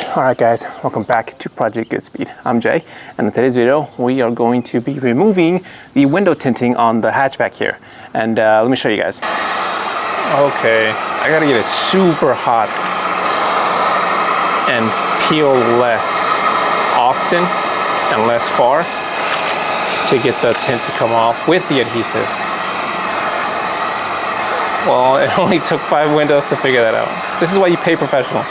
Alright guys, welcome back to Project GoodSpeed. I'm Jay, and in today's video we are going to be removing the window tinting on the hatchback here. And let me show you guys. Okay, I gotta get it super hot and peel less often and less far to get the tint to come off with the adhesive. Well, it only took 5 windows to figure that out. This is why you pay professionals.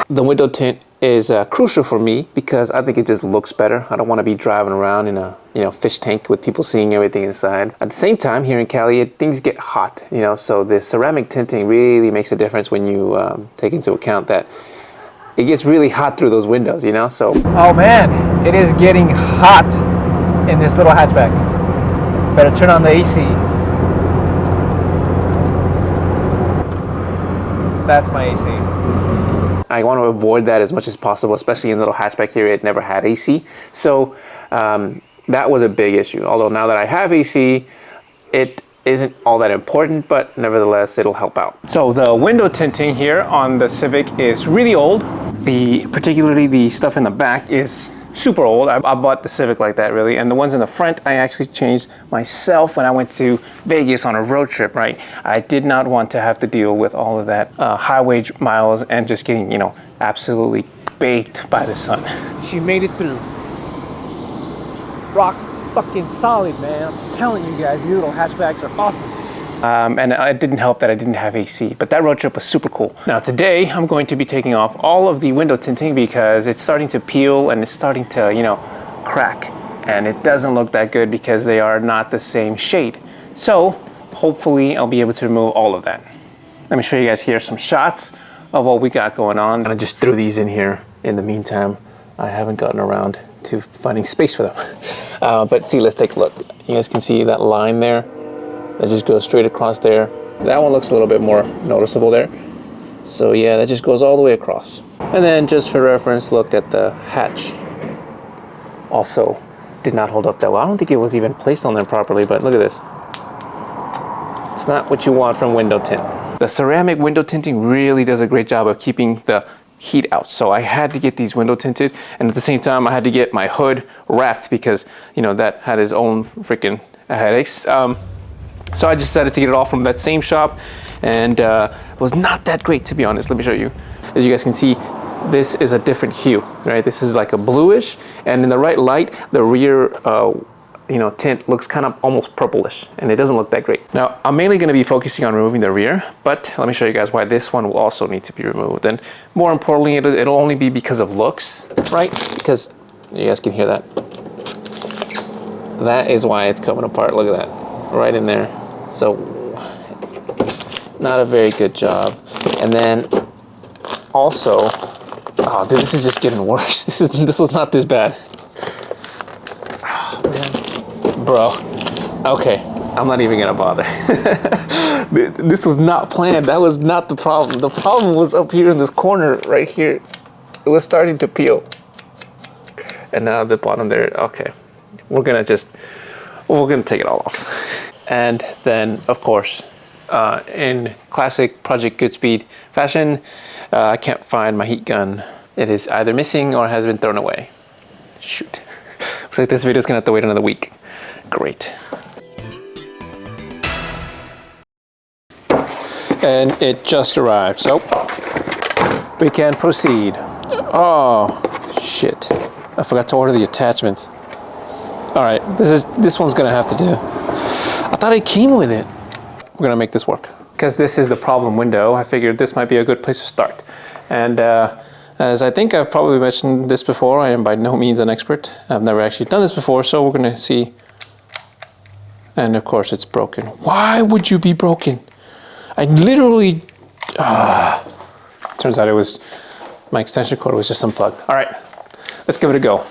The window tint is crucial for me because I think it just looks better. I don't want to be driving around in a fish tank with people seeing everything inside. At the same time, here in Cali, things get hot, so the ceramic tinting really makes a difference when you take into account that it gets really hot through those windows, so. Oh man, it is getting hot in this little hatchback. Better turn on the AC. That's my AC. I want to avoid that as much as possible, especially in the little hatchback here. It never had AC. So that was a big issue. Although now that I have AC, it isn't all that important, but nevertheless, it'll help out. So the window tinting here on the Civic is really old. Particularly the stuff in the back is super old. I bought the Civic like that, really. And the ones in the front, I actually changed myself when I went to Vegas on a road trip, right? I did not want to have to deal with all of that high wage miles and just getting, absolutely baked by the sun. She made it through. Rock fucking solid, man. I'm telling you guys, these little hatchbacks are awesome. And it didn't help that I didn't have AC, but that road trip was super cool. Now today, I'm going to be taking off all of the window tinting because it's starting to peel and it's starting to, crack. And it doesn't look that good because they are not the same shade. So hopefully I'll be able to remove all of that. Let me show you guys here some shots of what we got going on. And I just threw these in here in the meantime. I haven't gotten around to finding space for them. But see, let's take a look. You guys can see that line there. That just goes straight across there. That one looks a little bit more noticeable there. So yeah, that just goes all the way across. And then just for reference, look at the hatch. Also did not hold up that well. I don't think it was even placed on there properly, but look at this. It's not what you want from window tint. The ceramic window tinting really does a great job of keeping the heat out. So I had to get these window tinted, and at the same time I had to get my hood wrapped because that had its own freaking headaches. So I decided to get it all from that same shop, and it was not that great, to be honest. Let me show you. As you guys can see, this is a different hue, right? This is like a bluish, and in the right light, the rear tint looks kind of almost purplish, and it doesn't look that great. Now, I'm mainly going to be focusing on removing the rear, but let me show you guys why this one will also need to be removed. And more importantly, it'll only be because of looks, right? Because you guys can hear that. That is why it's coming apart. Look at that, right in there. So, not a very good job. And then also, oh dude, this is just getting worse. This was not this bad. Oh, man. Bro, okay, I'm not even gonna bother. This was not planned. That was not the problem. The problem was up here in this corner right here. It was starting to peel. And now the bottom there, okay. We're gonna take it all off. And then, of course, in classic Project GoodSpeed fashion, I can't find my heat gun. It is either missing or has been thrown away. Shoot. Looks like this video is gonna have to wait another week. Great. And it just arrived, so we can proceed. Oh, shit. I forgot to order the attachments. All right, this one's gonna have to do. I thought it came with it. We're gonna make this work. Because this is the problem window, I figured this might be a good place to start. And as I think I've probably mentioned this before, I am by no means an expert. I've never actually done this before, so we're gonna see. And of course it's broken. Why would you be broken? I literally, turns out it was, my extension cord was just unplugged. All right, let's give it a go.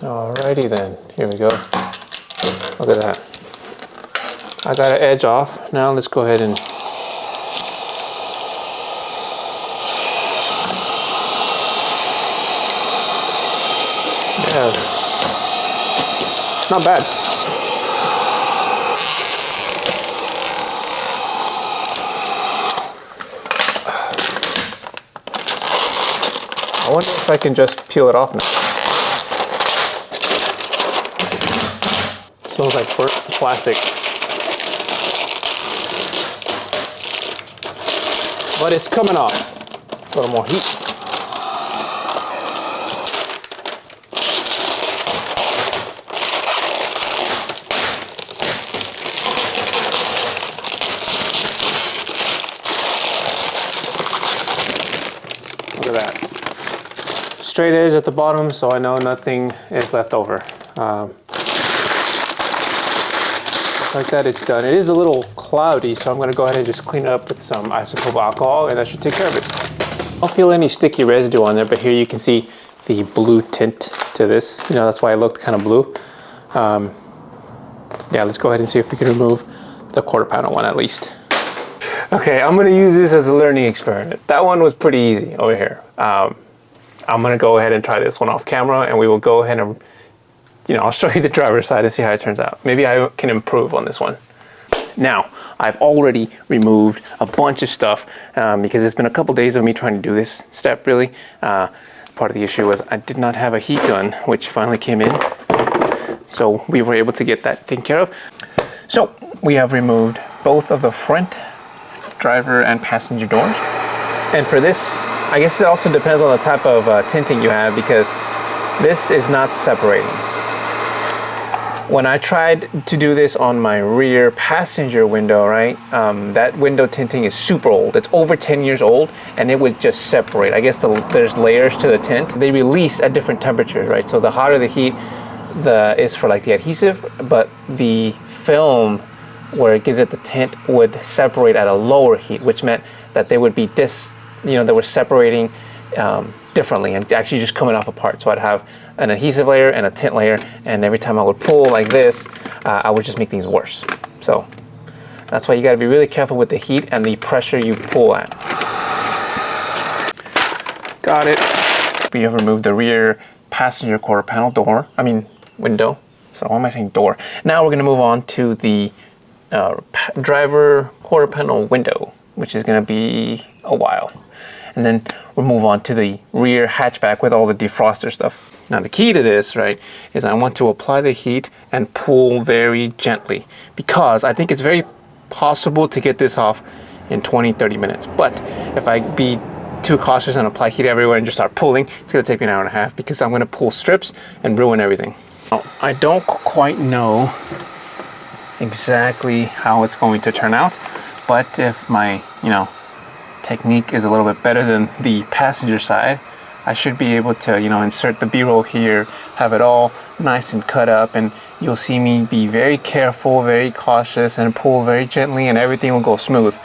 Alrighty then, here we go. Look at that. I got an edge off. Now let's go ahead and yeah, not bad. I wonder if I can just peel it off now. It smells like burnt plastic. But it's coming off. A little more heat. Look at that. Straight edge at the bottom, so I know nothing is left over. Like that, it's done. It is a little cloudy, so I'm going to go ahead and just clean it up with some isopropyl alcohol, and that should take care of it. I don't feel any sticky residue on there, but here you can see the blue tint to this. You know, that's why it looked kind of blue. Yeah, let's go ahead and see if we can remove the quarter panel one at least. Okay, I'm going to use this as a learning experiment. That one was pretty easy over here. I'm going to go ahead and try this one off camera, and we will go ahead and, you know, I'll show you the driver's side and see how it turns out. Maybe I can improve on this one. Now, I've already removed a bunch of stuff because it's been a couple days of me trying to do this step, really. Part of the issue was I did not have a heat gun, which finally came in. So we were able to get that taken care of. So we have removed both of the front driver and passenger doors. And for this, I guess it also depends on the type of tinting you have, because this is not separating. When I tried to do this on my rear passenger window, right, that window tinting is super old. It's over 10 years old, and it would just separate. I guess there's layers to the tint. They release at different temperatures, right? So the hotter the heat is for like the adhesive, but the film where it gives it the tint would separate at a lower heat, which meant that they would be they were separating differently and actually just coming off apart. So I'd have an adhesive layer and a tint layer, and every time I would pull like this, I would just make things worse. So that's why you got to be really careful with the heat and the pressure you pull at. Got it. We have removed the rear passenger quarter panel window. So why am I saying door? Now we're going to move on to the driver quarter panel window, which is going to be a while. And then we'll move on to the rear hatchback with all the defroster stuff. Now the key to this, right, is I want to apply the heat and pull very gently, because I think it's very possible to get this off in 20-30 minutes. But if I be too cautious and apply heat everywhere and just start pulling, it's going to take me an hour and a half, because I'm going to pull strips and ruin everything. Now, I don't quite know exactly how it's going to turn out, but if my technique is a little bit better than the passenger side, I should be able to insert the B-roll here, have it all nice and cut up, and you'll see me be very careful, very cautious, and pull very gently, and everything will go smooth.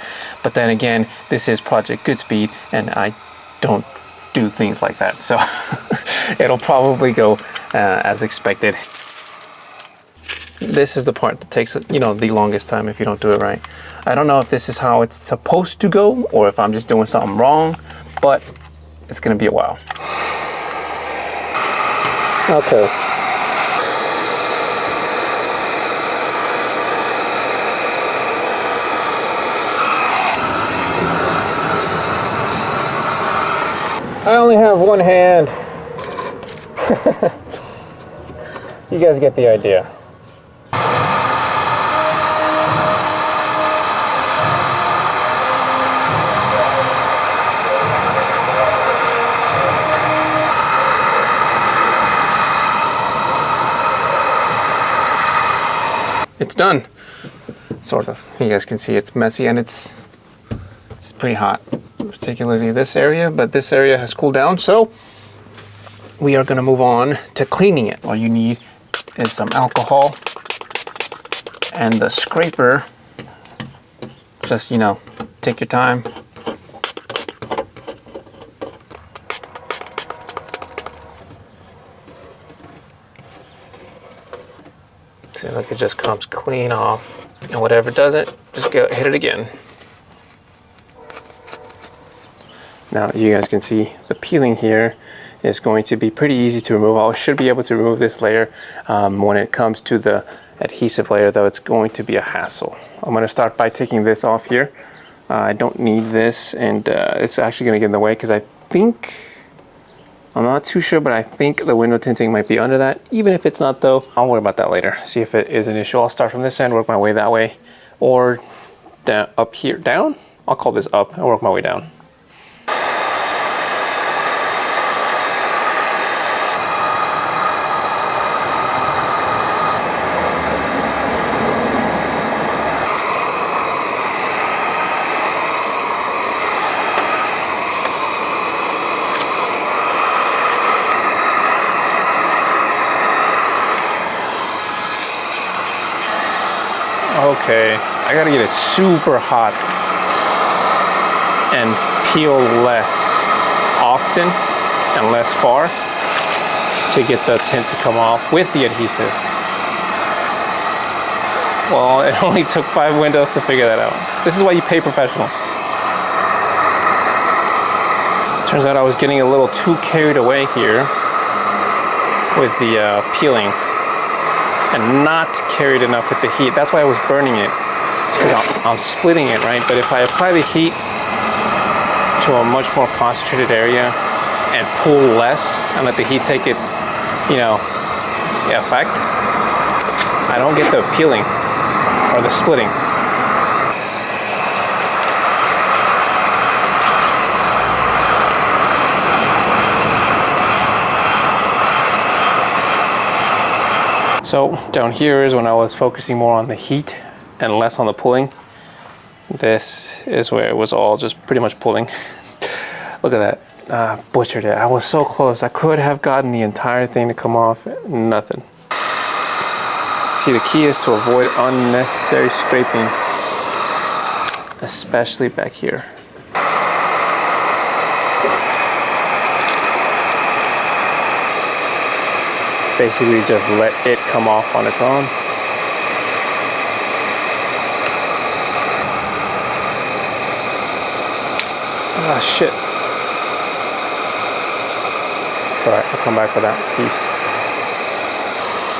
But then again, this is Project GoodSpeed, and I don't do things like that, so it'll probably go as expected. This is the part that takes the longest time if you don't do it right. I don't know if this is how it's supposed to go or if I'm just doing something wrong, but it's gonna be a while. Okay. I only have one hand. You guys get the idea. It's done, sort of. You guys can see it's messy and it's pretty hot, particularly this area, but this area has cooled down, so we are going to move on to cleaning it. All you need is some alcohol and the scraper. Just, take your time. See, like it just comes clean off, and whatever does it, just hit it again. Now you guys can see the peeling here is going to be pretty easy to remove. I should be able to remove this layer. When it comes to the adhesive layer, though, it's going to be a hassle. I'm going to start by taking this off here. I don't need this, and it's actually going to get in the way because I think I'm not too sure, but I think the window tinting might be under that. Even if it's not though, I'll worry about that later. See if it is an issue. I'll start from this end, work my way that way, or down, up here, down? I'll call this up and work my way down. Okay, I gotta get it super hot and peel less often and less far to get the tint to come off with the adhesive. Well, it only took 5 windows to figure that out. This is why you pay professionals. Turns out I was getting a little too carried away here with the peeling and not carried enough with the heat. That's why I was burning it. It's because I'm splitting it, right? But if I apply the heat to a much more concentrated area and pull less and let the heat take its, effect, I don't get the peeling or the splitting. So down here is when I was focusing more on the heat and less on the pulling. This is where it was all just pretty much pulling. Look at that, butchered it. I was so close. I could have gotten the entire thing to come off, nothing. See, the key is to avoid unnecessary scraping, especially back here. Basically just let it come off on its own. Ah, shit. Sorry, I'll come back for that piece.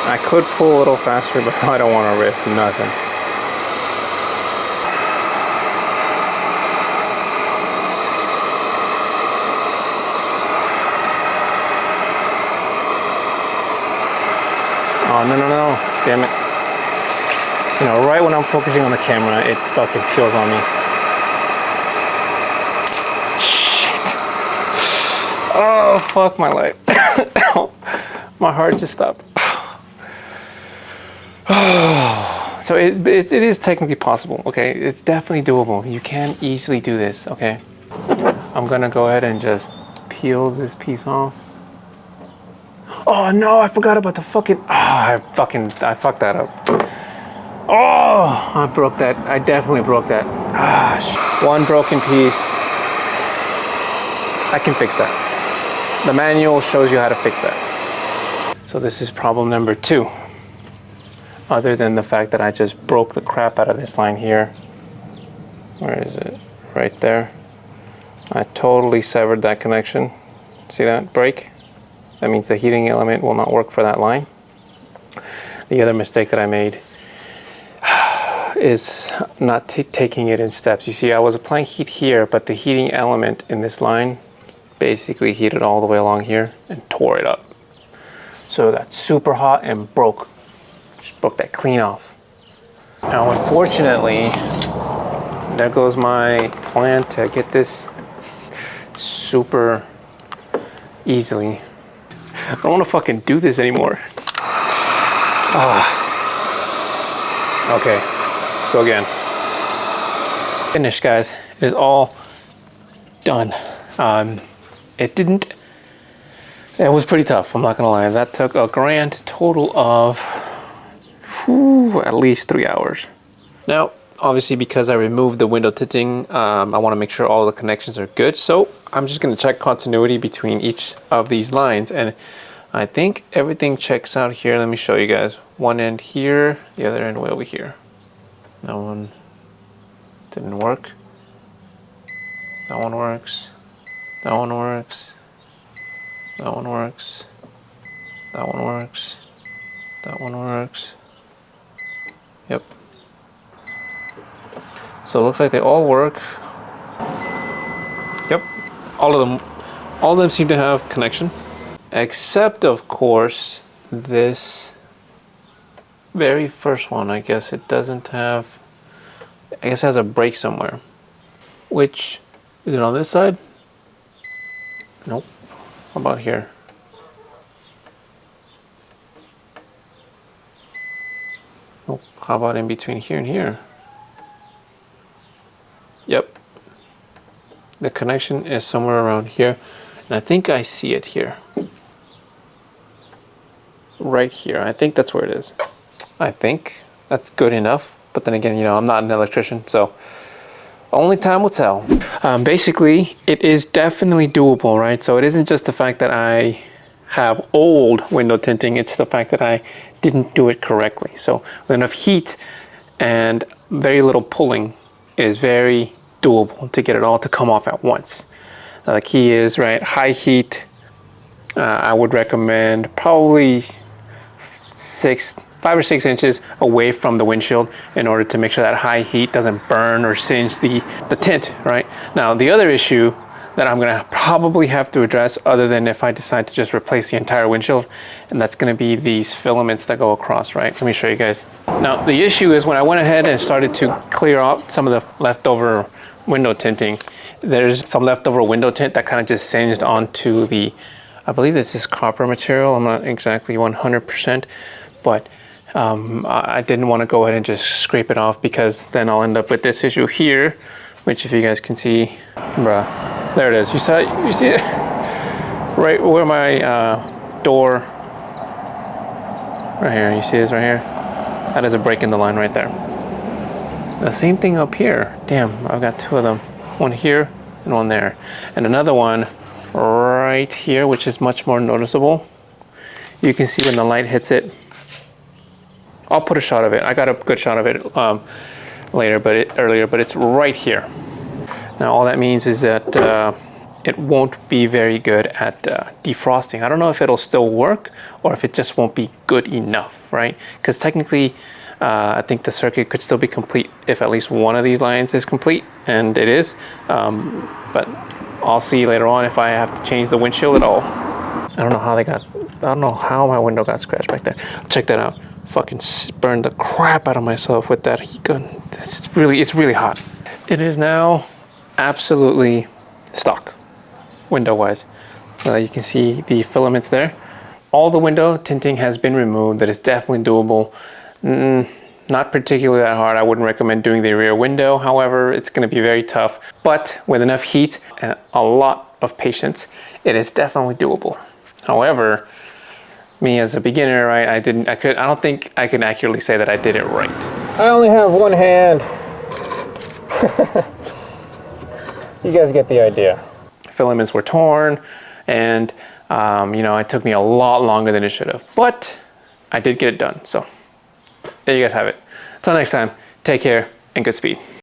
I could pull a little faster, but I don't want to risk nothing. Oh, no, damn it. Right when I'm focusing on the camera, it fucking peels on me. Shit. Oh, fuck my life. My heart just stopped. So it is technically possible, okay? It's definitely doable. You can easily do this, okay? I'm gonna go ahead and just peel this piece off. Oh no, I forgot about the fucking, I fucked that up. Oh, I broke that. I definitely broke that. One broken piece. I can fix that. The manual shows you how to fix that. So this is problem number 2. Other than the fact that I just broke the crap out of this line here. Where is it? Right there. I totally severed that connection. See that break? That means the heating element will not work for that line. The other mistake that I made is not taking it in steps. You see, I was applying heat here, but the heating element in this line basically heated all the way along here and tore it up. So it got super hot and broke. Just broke that clean off. Now, unfortunately, there goes my plan to get this super easily. I don't want to fucking do this anymore. Okay, let's go again. Finished, guys. It is all done. It was pretty tough, I'm not gonna lie. That took a grand total of at least 3 hours. Now, obviously, because I removed the window tinting, I want to make sure all the connections are good. So I'm just going to check continuity between each of these lines, and I think everything checks out here. Let me show you guys. One end here, the other end way over here. That one didn't work. That one works. That one works. That one works. That one works. That one works. Yep. So it looks like they all work. Yep. All of them seem to have connection. Except, of course, this very first one. I guess it doesn't have, I guess it has a break somewhere. Which, is it on this side? Nope. How about here? Nope. How about in between here and here? Yep. The connection is somewhere around here. And I think I see it here. Right here. I think that's where it is. I think that's good enough. But then again, you know, I'm not an electrician, so only time will tell. Basically, it is definitely doable, right? So it isn't just the fact that I have old window tinting, it's the fact that I didn't do it correctly. So with enough heat and very little pulling, it is very doable to get it all to come off at once. Now the key is, right, high heat. I would recommend probably 5 or 6 inches away from the windshield in order to make sure that high heat doesn't burn or singe the tint, right? Now, the other issue that I'm gonna probably have to address, other than if I decide to just replace the entire windshield, and that's gonna be these filaments that go across, right? Let me show you guys. Now, the issue is when I went ahead and started to clear out some of the leftover window tinting, there's some leftover window tint that kind of just singed onto the, I believe this is copper material. I'm not exactly 100%, but I didn't want to go ahead and just scrape it off, because then I'll end up with this issue here, which if you guys can see, bruh, there it is. You see it? Right where my door, right here, you see this right here? That is a break in the line right there. The same thing up here. Damn, I've got 2 of them. One here and one there. And another one right here, which is much more noticeable. You can see when the light hits it. I'll put a shot of it. I got a good shot of it earlier, but it's right here. Now all that means is that it won't be very good at defrosting. I don't know if it'll still work or if it just won't be good enough, right? Because technically, I think the circuit could still be complete if at least one of these lines is complete, and it is. But I'll see later on if I have to change the windshield at all. I don't know how my window got scratched back there. Check that out. Fucking burned the crap out of myself with that heat gun. It's really hot. It is now absolutely stock, window-wise. You can see the filaments there. All the window tinting has been removed. That is definitely doable. Not particularly that hard. I wouldn't recommend doing the rear window. However, it's going to be very tough. But with enough heat and a lot of patience, it is definitely doable. However, me as a beginner, right, I don't think I can accurately say that I did it right. I only have one hand. You guys get the idea. Filaments were torn, and you know, it took me a lot longer than it should have. But I did get it done. So there you guys have it. Until next time, take care and good speed.